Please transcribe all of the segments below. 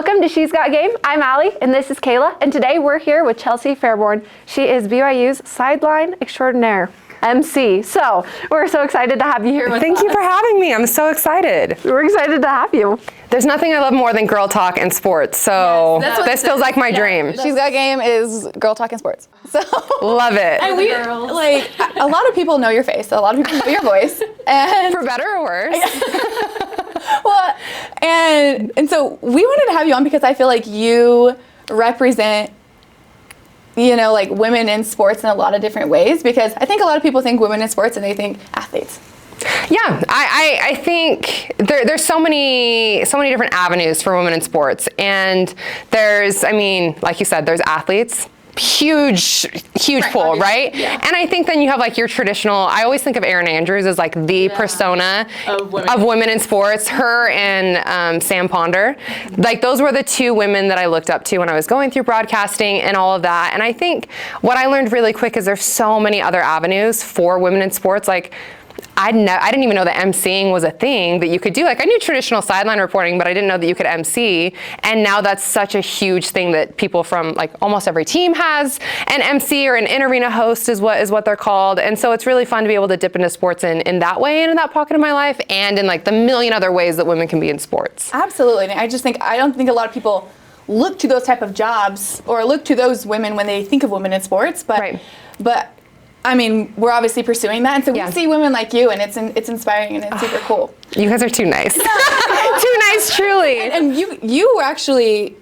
Welcome to She's Got Game. I'm Allie, and this is Kayla, and today we're here with Chelsea Fairbourn. She is BYU's sideline extraordinaire, MC. So we're so excited to have you here with us. Thank you for having me. I'm so excited. We're excited to have you. There's nothing I love more than girl talk and sports, so this feels like my dream. She's Got Game is girl talk and sports. So love it. And we like a lot of people know your face, a lot of people know your voice, and For better or worse. well, and so we wanted to have you on because I feel like you represent, you know, like women in sports in a lot of different ways, because I think a lot of people think women in sports and they think athletes. Yeah, I think there's so many different avenues for women in sports, and there's, I mean, like you said, there's athletes. Huge pool, right? Yeah. And I think then you have like your traditional, I always think of Erin Andrews as like the persona of women in sports, her and Sam Ponder. Like those were the two women that I looked up to when I was going through broadcasting and all of that. And I think what I learned really quick is there's so many other avenues for women in sports. Like I didn't even know that emceeing was a thing that you could do. Like I knew traditional sideline reporting, but I didn't know that you could MC. And now that's such a huge thing that people from like almost every team has an MC, or an in-arena host is what they're called. And so it's really fun to be able to dip into sports in that way and in that pocket of my life, and in like the million other ways that women can be in sports. Absolutely. And I don't think a lot of people look to those type of jobs or look to those women when they think of women in sports, but I mean, we're obviously pursuing that, and so we see women like you, and it's inspiring, and it's super cool. You guys are too nice. Too nice, truly. And you were actually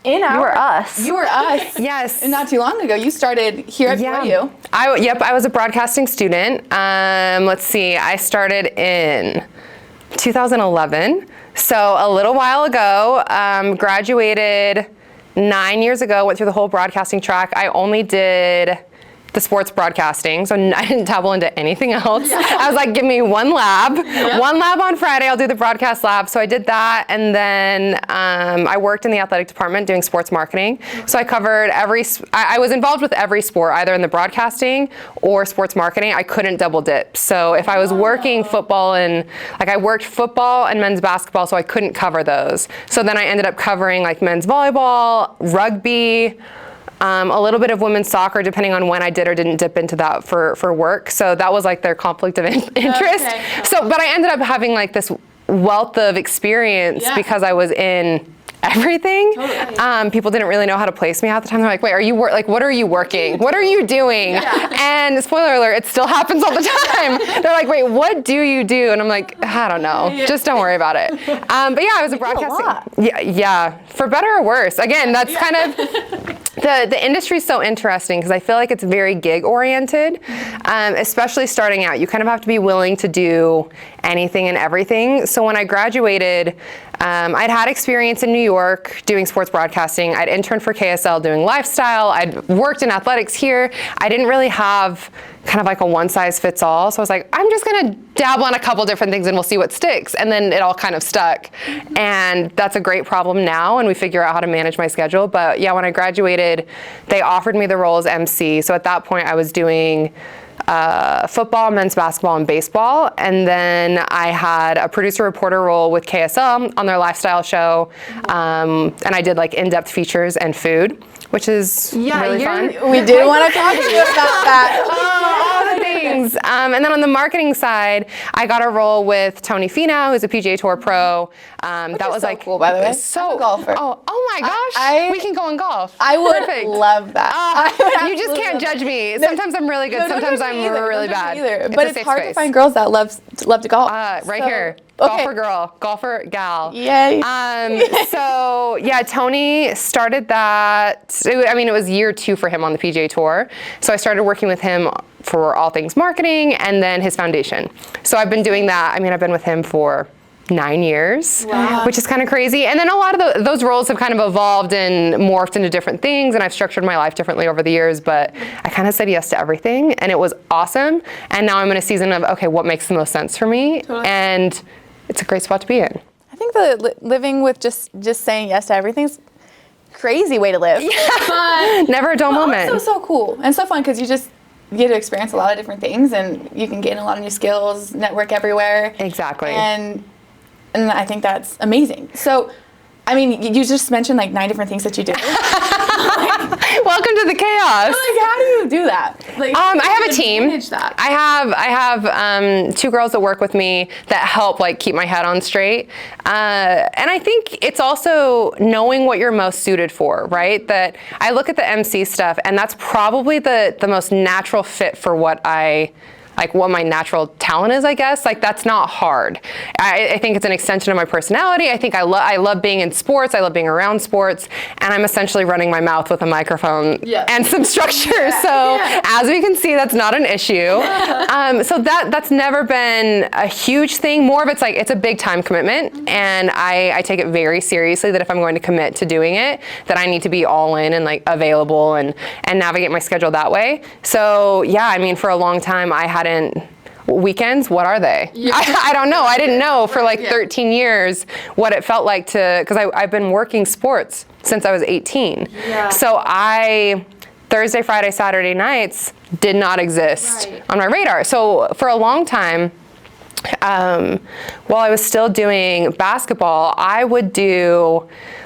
You were us. You were us. Yes. Not too long ago. You started here at BYU. I was a broadcasting student. Let's see, I started in 2011, so a little while ago. Graduated 9 years ago, went through the whole broadcasting track. I only did the sports broadcasting, so I didn't dabble into anything else. I was like, give me one lab on Friday, I'll do the broadcast lab. So I did that, and then I worked in the athletic department doing sports marketing. So I covered I was involved with every sport, either in the broadcasting or sports marketing. I couldn't double dip. So if I was working football, and like I worked football and men's basketball, so I couldn't cover those. So then I ended up covering like men's volleyball, rugby, a little bit of women's soccer, depending on when I did or didn't dip into that for work. So that was like their conflict of interest. Okay. So, but I ended up having like this wealth of experience because I was in everything. Totally. People didn't really know how to place me half the time. They're like, wait, what are you working? What are you doing? And spoiler alert, it still happens all the time. They're like, wait, what do you do? And I'm like, I don't know. Just don't worry about it. But yeah, I was a broadcasting. Yeah, for better or worse. Again, that's kind of, the industry is so interesting because I feel like it's very gig oriented, especially starting out. You kind of have to be willing to do anything and everything. So when I graduated, I'd had experience in New York doing sports broadcasting. I'd interned for KSL doing lifestyle. I'd worked in athletics here. I didn't really have kind of like a one size fits all. So I was like, I'm just gonna dabble on a couple different things and we'll see what sticks. And then it all kind of stuck. And that's a great problem now, and we figure out how to manage my schedule. But yeah, when I graduated, they offered me the role as MC. So at that point I was doing football, men's basketball, and baseball. And then I had a producer reporter role with KSL on their lifestyle show. And I did like in-depth features and food, which is really fun. We do want to talk to you about that. All the things. And then on the marketing side, I got a role with Tony Finau, who's a PGA Tour pro. That was so like cool, by the way. So I'm a golfer. Oh my gosh, we can go and golf. I would love that. You just can't judge me. Sometimes I'm really good. Sometimes I'm really bad. But it's hard to find girls that love to golf. Right here. Golfer girl, golfer gal. Yay. So yeah, Tony started that. It was year 2 for him on the PGA Tour. So I started working with him for all things marketing, and then his foundation. So I've been doing that. I've been with him for 9 years, which is kind of crazy. And then a lot of those roles have kind of evolved and morphed into different things, and I've structured my life differently over the years, but I kind of said yes to everything, and it was awesome. And now I'm in a season of, okay, what makes the most sense for me? And it's a great spot to be in. I think living with just saying yes to everything's a crazy way to live. Yeah. Never a dull moment. Also so cool and so fun because you get to experience a lot of different things, and you can gain a lot of new skills, network everywhere. Exactly. And I think that's amazing. So I mean, you just mentioned like 9 different things that you do. Welcome to the chaos. Like, how do you do that? Like, I have a team. manage that? I have 2 girls that work with me that help like keep my head on straight. And I think it's also knowing what you're most suited for, right? That I look at the MC stuff, and that's probably the most natural fit for what what my natural talent is, I guess. Like, that's not hard. I think it's an extension of my personality. I think I love being in sports. I love being around sports. And I'm essentially running my mouth with a microphone and some structure. So as we can see, that's not an issue. So that's never been a huge thing. More of it's a big time commitment. And I take it very seriously that if I'm going to commit to doing it, that I need to be all in and like available and navigate my schedule that way. So yeah, I mean, for a long time, I hadn't. Weekends, what are they? I don't know. I didn't know for like 13 years what it felt like because I've been working sports since I was 18. So Thursday, Friday, Saturday nights did not exist on my radar. So for a long time, while I was still doing basketball, I would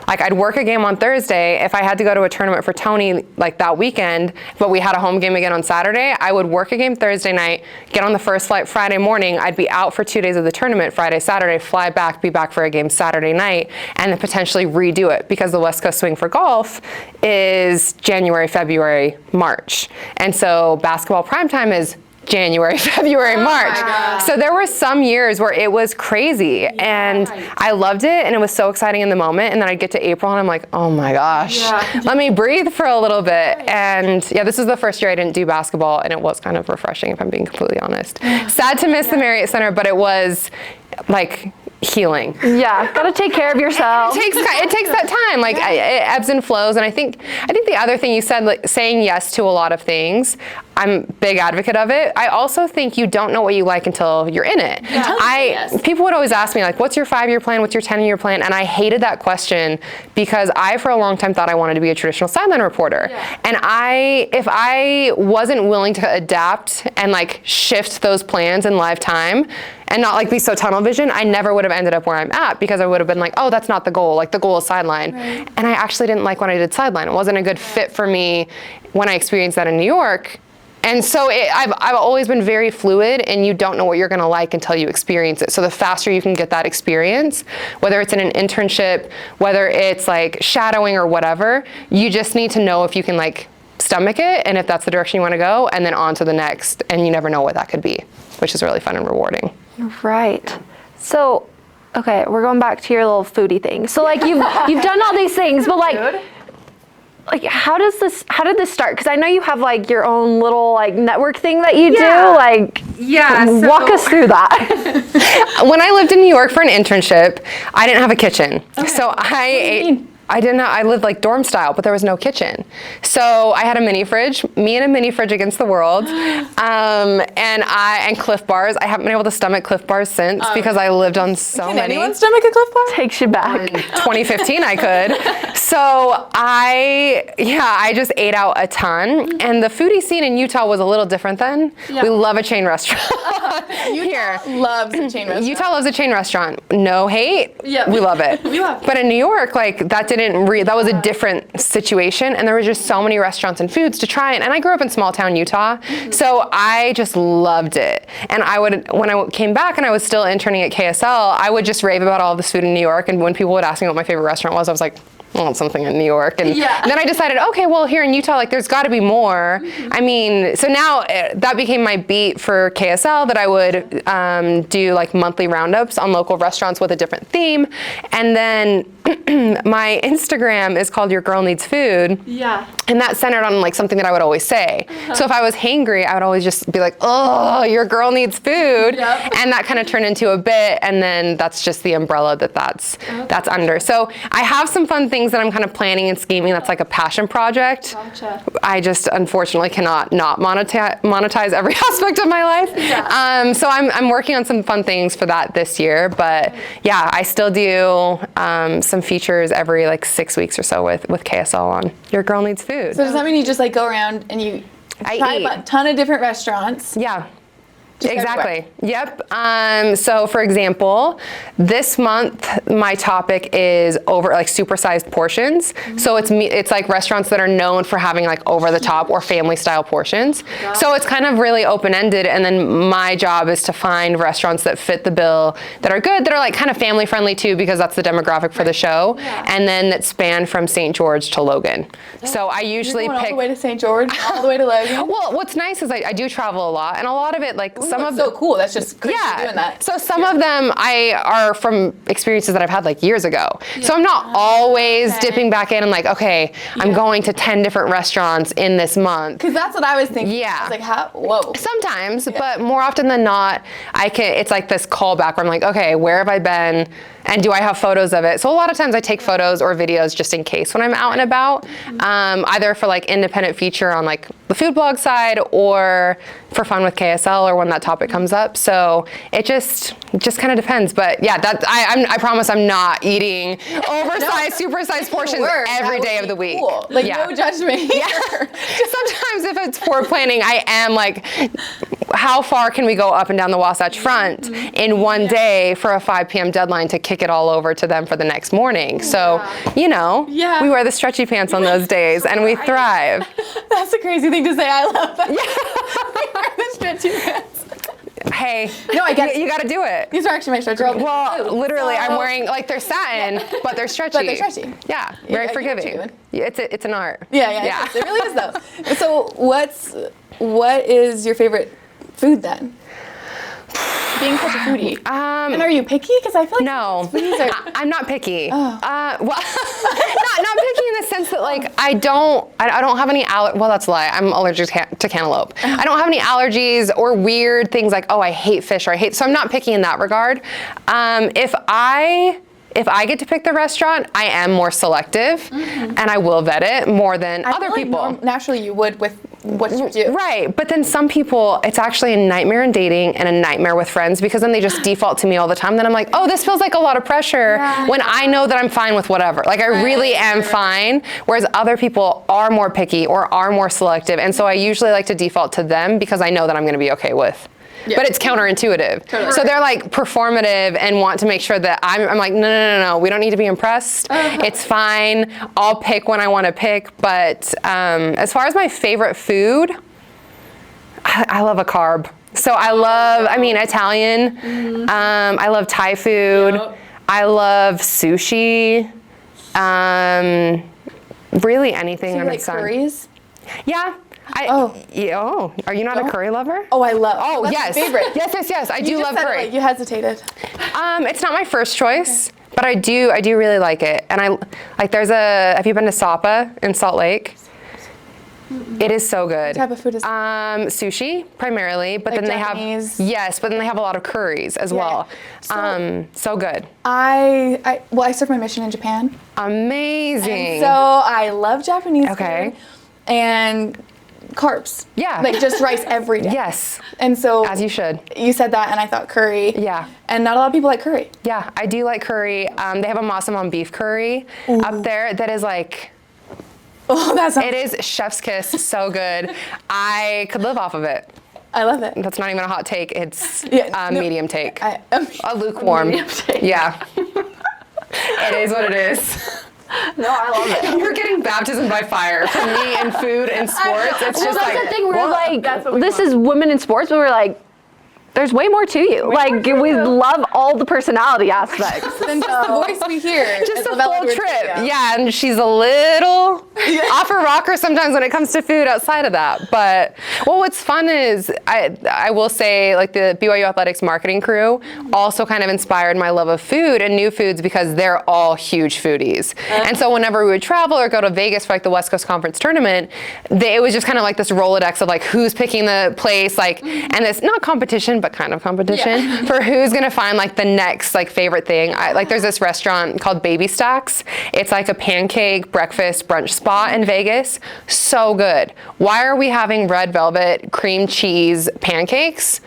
I'd work a game on Thursday. If I had to go to a tournament for Tony like that weekend, but we had a home game again on Saturday, I would work a game Thursday night, get on the first flight Friday morning. I'd be out for 2 days of the tournament, Friday, Saturday, fly back, be back for a game Saturday night, and then potentially redo it because the West Coast swing for golf is January, February, March. And so basketball primetime is January, February, March. So there were some years where it was crazy and I loved it and it was so exciting in the moment. And then I'd get to April and I'm like, oh my gosh, let me breathe for a little bit. And yeah, this is the first year I didn't do basketball and it was kind of refreshing if I'm being completely honest. Sad to miss the Marriott Center, but it was like healing. Yeah, gotta take care of yourself. It takes that time. Like it ebbs and flows. And I think the other thing you said, like saying yes to a lot of things, I'm a big advocate of it. I also think you don't know what you like until you're in it. People would always ask me like, what's your 5-year plan? What's your 10-year plan? And I hated that question because I, for a long time, thought I wanted to be a traditional sideline reporter. And if I wasn't willing to adapt and like shift those plans in live time and not like be so tunnel vision, I never would have ended up where I'm at because I would have been like, oh, that's not the goal. Like the goal is sideline. And I actually didn't like when I did sideline. It wasn't a good fit for me when I experienced that in New York. And so I've always been very fluid, and you don't know what you're gonna like until you experience it. So the faster you can get that experience, whether it's in an internship, whether it's like shadowing or whatever, you just need to know if you can like stomach it and if that's the direction you wanna go, and then on to the next, and you never know what that could be, which is really fun and rewarding. Right. So, okay, we're going back to your little foodie thing. So like you've done all these things, but like how did this start? Because I know you have like your own little like network thing that you do. Like walk us through that. When I lived in New York for an internship, I didn't have a kitchen. So I lived like dorm style, but there was no kitchen. So I had a mini fridge, me and a mini fridge against the world. And Cliff Bars. I haven't been able to stomach Cliff Bars since because I lived on so many. Can anyone stomach a Cliff Bar? Takes you back. In 2015 I could. So I just ate out a ton. And the foodie scene in Utah was a little different then. We love a chain restaurant. Utah loves a chain restaurant. Utah loves a chain restaurant. No hate. We love it. We love it. But in New York, like that was a different situation, and there were just so many restaurants and foods to try. And I grew up in small town Utah, so I just loved it. And when I came back and I was still interning at KSL, I would just rave about all this food in New York. And when people would ask me what my favorite restaurant was, I was like, I want something in New York. And then I decided, okay, well, here in Utah, like there's got to be more. I mean, so now that became my beat for KSL, that I would do like monthly roundups on local restaurants with a different theme. And then my Instagram is called Your Girl Needs Food. And that's centered on like something that I would always say. So if I was hangry, I would always just be like, oh, your girl needs food. And that kind of turned into a bit. And then that's just the umbrella that's under. So I have some fun things that I'm kind of planning and scheming. That's like a passion project. I just unfortunately cannot not monetize every aspect of my life. So I'm working on some fun things for that this year. But yeah, I still do some features every like 6 weeks or so with KSL on Your Girl Needs Food. So does that mean you just like go around and you try a ton of different restaurants? Yeah. Exactly. Yep. So for example, this month my topic is over like supersized portions. So it's like restaurants that are known for having like over the top or family style portions. So it's kind of really open ended. And then my job is to find restaurants that fit the bill, that are good, that are like kind of family friendly too, because that's the demographic for the show. And then that span from St. George to Logan. So I usually You're going pick all the way to St. George, all the way to Logan. Well, what's nice is I do travel a lot, and a lot of it, like some of so cool. That's just crazy doing that. So some of them are from experiences that I've had like years ago. So I'm not always dipping back in and like, okay, I'm going to 10 different restaurants in this month. Because that's what I was thinking. Yeah. I was like, whoa. Sometimes, but more often than not, it's like this callback where I'm like, okay, where have I been? And do I have photos of it? So a lot of times I take photos or videos just in case when I'm out and about, either for like independent feature on like the food blog side or for fun with KSL or when that topic comes up. So it just kind of depends. But yeah, I promise I'm not eating oversized, supersized portions every day of the week. Cool. Like no judgment here. Sometimes if it's for planning, I am like, how far can we go up and down the Wasatch Front in one day for a 5 p.m. deadline to kick it all over to them for the next morning? So, we wear the stretchy pants on those days and we thrive. That's a crazy thing to say. I love that. We wear the stretchy pants. Hey, no, I get you got to do it. These are actually my stretchy pants. Well, literally, I'm wearing like they're satin, but they're stretchy. But they're stretchy. Yeah, very forgiving. It's an art. Yeah. It really is though. So what is your favorite food then? Being such a foodie. And are you picky? Because I feel like no, I'm not picky. Oh. Well, not picky in the sense that like I don't have any well, that's a lie. I'm allergic to cantaloupe. I don't have any allergies or weird things like, oh, I hate fish or so I'm not picky in that regard. If I get to pick the restaurant, I am more selective and I will vet it more than other people. Naturally you would with what you do. Right, but then some people, it's actually a nightmare in dating and a nightmare with friends because then they just default to me all the time. Then I'm like, oh, this feels like a lot of pressure when I know that I'm fine with whatever. Like I really am fine, whereas other people are more picky or are more selective. And so I usually like to default to them because I know that I'm gonna be okay with. Yeah. But it's counterintuitive. Totally. So they're like performative and want to make sure that I'm like, no, we don't need to be impressed. It's fine. I'll pick when I want to pick. But as far as my favorite food, I love a carb. So I love, Italian. I love Thai food. Yep. I love sushi. Really anything. So you like curries? Yeah. Are you not a curry lover? Oh, I love. Oh, that's yes. My favorite. Yes. I do love curry. You hesitated. It's not my first choice, but I do really like it. And have you been to Sapa in Salt Lake? It is so good. What type of food is it? Sushi primarily, but like then Japanese? but then they have a lot of curries as well. So good. I served my mission in Japan. Amazing. And so I love Japanese food and carbs. Yeah. Like just rice every day. Yes. And so as you should. You said that and I thought curry. Yeah. And not a lot of people like curry. Yeah, I do like curry. They have a massaman beef curry up there that is like, oh, that sounds. It is chef's kiss, so good. I could live off of it. I love it. That's not even a hot take. It's medium take. A lukewarm. Medium take. Yeah. It is what it is. No, I love it. You're getting baptism by fire from me and food and sports. It's just that's like the thing. We're like, this is women in sports, but we're like, there's way more to you. We love all the personality aspects. Than just the voice we hear. Just a full trip. Yeah, and she's a little off her rocker sometimes when it comes to food outside of that. But what's fun is I will say like the BYU Athletics marketing crew also kind of inspired my love of food and new foods because they're all huge foodies. And so whenever we would travel or go to Vegas for like the West Coast Conference tournament, it was just kind of like this Rolodex of like who's picking the place, like, and it's not competition, but kind of competition for who's gonna find like the next like favorite thing. There's this restaurant called Baby Stacks. It's like a pancake breakfast brunch spot in Vegas. So good. Why are we having red velvet cream cheese pancakes?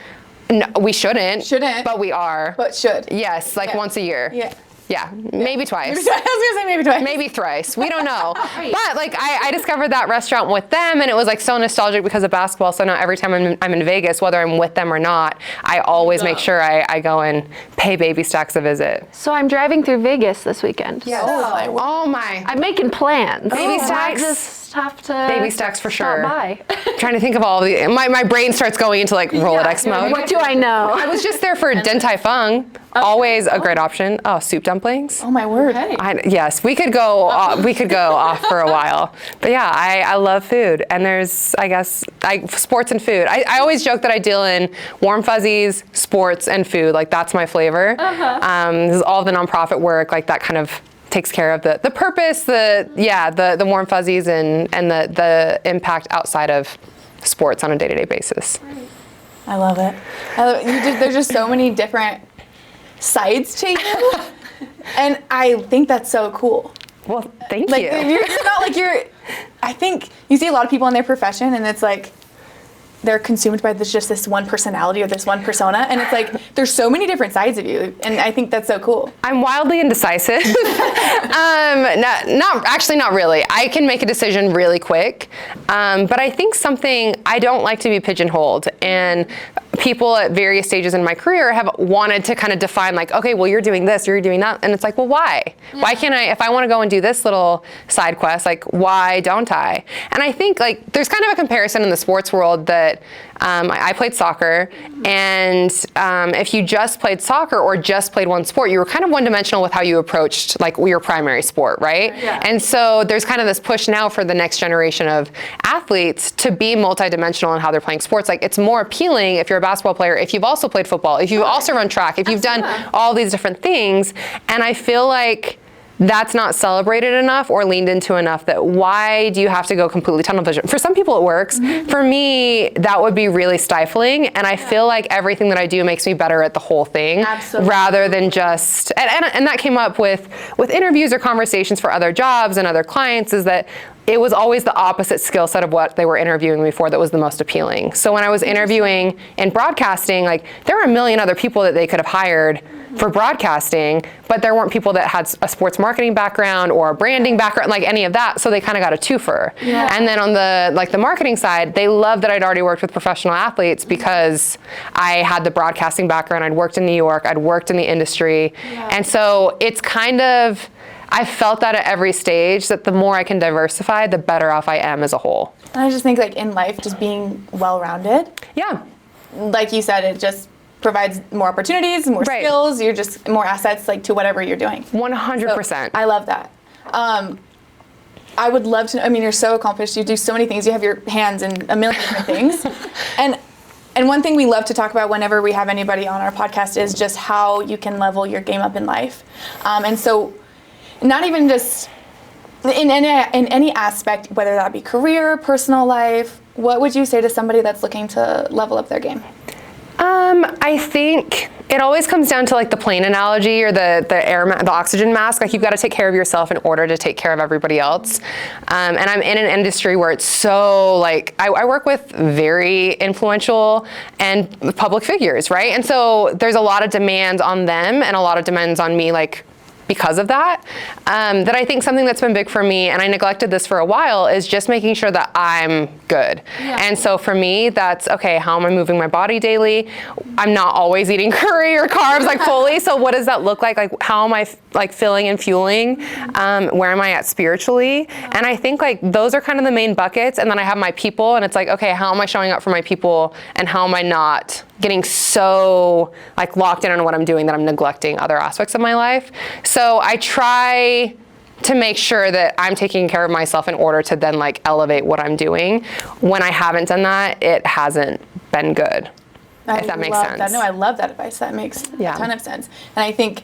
No, we shouldn't. Shouldn't. But we are. But should. Yes, like once a year. Yeah. Yeah, maybe twice. I was gonna say maybe twice. Maybe thrice. We don't know. But like I discovered that restaurant with them, and it was like so nostalgic because of basketball. So now every time I'm in Vegas, whether I'm with them or not, I always make sure I go and pay Baby Stacks a visit. So I'm driving through Vegas this weekend. Yes. Oh my. I'm making plans. Baby I Stacks. just have to. Baby Stacks for stop sure. by. Trying to think of all the my brain starts going into like Rolodex mode. What do I know? I was just there for Din Tai Fung. Always a great option. Oh, soup dumplings. Oh my word. Yes, we could go off for a while. But yeah, I love food, and there's sports and food. I always joke that I deal in warm fuzzies, sports, and food. Like that's my flavor. This is all the nonprofit work. Like that kind of takes care of the purpose, the warm fuzzies, and the impact outside of sports on a day-to-day basis. I love it. There's just so many different sides to you, and I think that's so cool. Well, thank Like you. you're not like I think you see a lot of people in their profession, and it's like they're consumed by this one personality or this one persona, and it's like there's so many different sides of you, and I think that's so cool. I'm wildly indecisive. Not really. I can make a decision really quick, but I think I don't like to be pigeonholed, and people at various stages in my career have wanted to kind of define like, okay, well, you're doing this, you're doing that, and it's like, well, why? Why can't I, if I want to go and do this little side quest, like, why don't I? And I think like there's kind of a comparison in the sports world that I played soccer, and if you just played soccer or just played one sport, you were kind of one-dimensional with how you approached like your primary sport, right? Yeah. And so there's kind of this push now for the next generation of athletes to be multidimensional in how they're playing sports. Like it's more appealing if you're a basketball player, if you've also played football, if you've also run track, if you've done all these different things. And I feel like that's not celebrated enough or leaned into enough. That why do you have to go completely tunnel vision? For some people it works. For me, that would be really stifling, and I feel like everything that I do makes me better at the whole thing. Absolutely. Rather than just, and that came up with interviews or conversations for other jobs and other clients, is that it was always the opposite skill set of what they were interviewing me for that was the most appealing. So when I was interviewing in broadcasting, like there were a million other people that they could have hired for broadcasting, but there weren't people that had a sports marketing background or a branding background, like any of that. So they kind of got a twofer. Yeah. And then on the marketing side, they loved that I'd already worked with professional athletes because I had the broadcasting background. I'd worked in New York. I'd worked in the industry. Yeah. And so it's kind of, I felt that at every stage, that the more I can diversify, the better off I am as a whole. And I just think like in life, just being well-rounded, Yeah. like you said, it just provides more opportunities, more Right. skills, you're just more assets like to whatever you're doing. 100%. I love that. I would love to know, I mean, you're so accomplished, you do so many things, you have your hands in a million different things. And one thing we love to talk about whenever we have anybody on our podcast is just how you can level your game up in life. And so not even just in any aspect, whether that be career, personal life, what would you say to somebody that's looking to level up their game? I think it always comes down to like the plane analogy or the oxygen mask. Like you've got to take care of yourself in order to take care of everybody else. And I'm in an industry where it's so like, I work with very influential and public figures, right? And so there's a lot of demands on them and a lot of demands on me, like because of that, that I think something that's been big for me, and I neglected this for a while, is just making sure that I'm good. Yeah. And so for me, that's, okay, how am I moving my body daily? I'm not always eating curry or carbs like fully, so what does that look like? Like how am I like filling and fueling? Where am I at spiritually? And I think like those are kind of the main buckets, and then I have my people, and it's like, okay, how am I showing up for my people, and how am I not getting so like locked in on what I'm doing that I'm neglecting other aspects of my life? So I try to make sure that I'm taking care of myself in order to then like elevate what I'm doing. When I haven't done that, it hasn't been good. If that makes sense. No, I love that advice. That makes Yeah. a ton of sense. And I think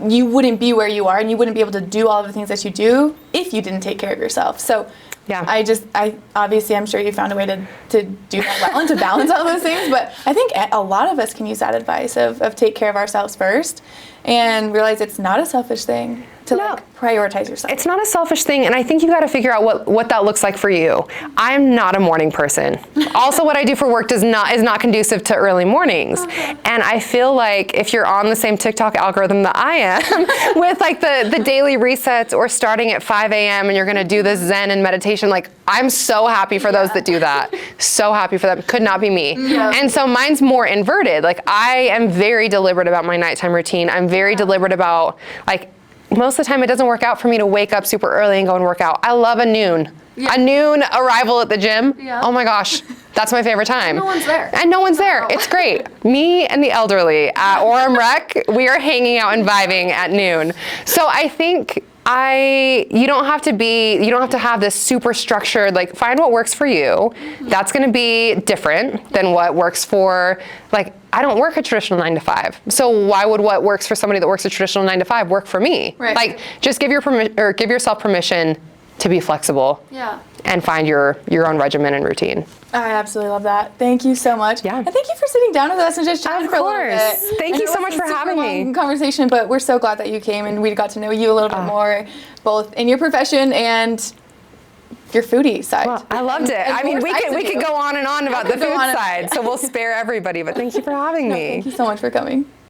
you wouldn't be where you are, and you wouldn't be able to do all of the things that you do if you didn't take care of yourself. So Yeah. I obviously, I'm sure you found a way to do that well and to balance all those things. But I think a lot of us can use that advice of take care of ourselves first, and realize it's not a selfish thing to like prioritize yourself. It's not a selfish thing, and I think you got to figure out what that looks like for you. I'm not a morning person. Also, what I do for work is not conducive to early mornings. And I feel like if you're on the same TikTok algorithm that I am, with like the daily resets or starting at 5 a.m. and you're gonna do this Zen and meditation, like I'm so happy for those that do that. So happy for them. Could not be me. And so mine's more inverted. Like I am very deliberate about my nighttime routine. I'm very deliberate about like, most of the time it doesn't work out for me to wake up super early and go and work out. I love a noon. A noon arrival at the gym. Oh my gosh, that's my favorite time. No one's there. And no one's there. It's great. Me and the elderly at Orem Rec, we are hanging out and vibing at noon. So I think you don't have to have this super structured, like find what works for you. That's gonna be different than what works for, like, I don't work a traditional 9 to 5. So why would what works for somebody that works a traditional 9 to 5 work for me? Right. Like, just give yourself permission to be flexible. And find your own regimen and routine. I absolutely love that. Thank you so much. Yeah. And thank you for sitting down with us and just chatting for a little bit. Thank you so much for having me. Conversation, but we're so glad that you came and we got to know you a little bit more, both in your profession and your foodie side. Well, I loved it. I mean, we could go on and on about the food side, so we'll spare everybody. But thank you for having me. Thank you so much for coming.